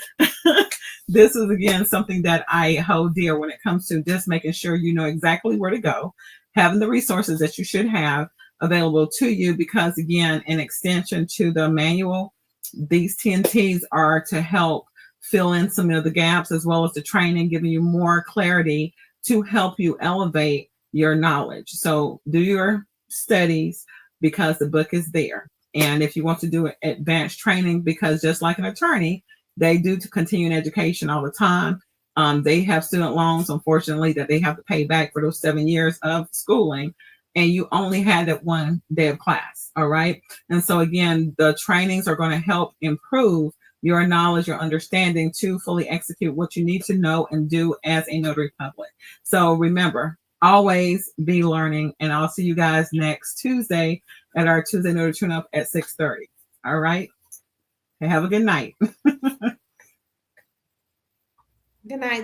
[SPEAKER 1] this is, again, something that I hold dear when it comes to just making sure you know exactly where to go, having the resources that you should have available to you, because, again, in extension to the manual, these TNTs are to help fill in some of the gaps, as well as the training, giving you more clarity to help you elevate your knowledge. So do your studies, because the book is there. And if you want to do advanced training, because just like an attorney, they do to continuing education all the time. They have student loans, unfortunately, that they have to pay back for those 7 years of schooling. And you only had that one day of class. All right. And so, again, the trainings are going to help improve your knowledge, your understanding to fully execute what you need to know and do as a notary public. So remember, always be learning. And I'll see you guys next Tuesday at our Tuesday Notary Tune-up at 6:30. All right. Have a good night.
[SPEAKER 5] Good night.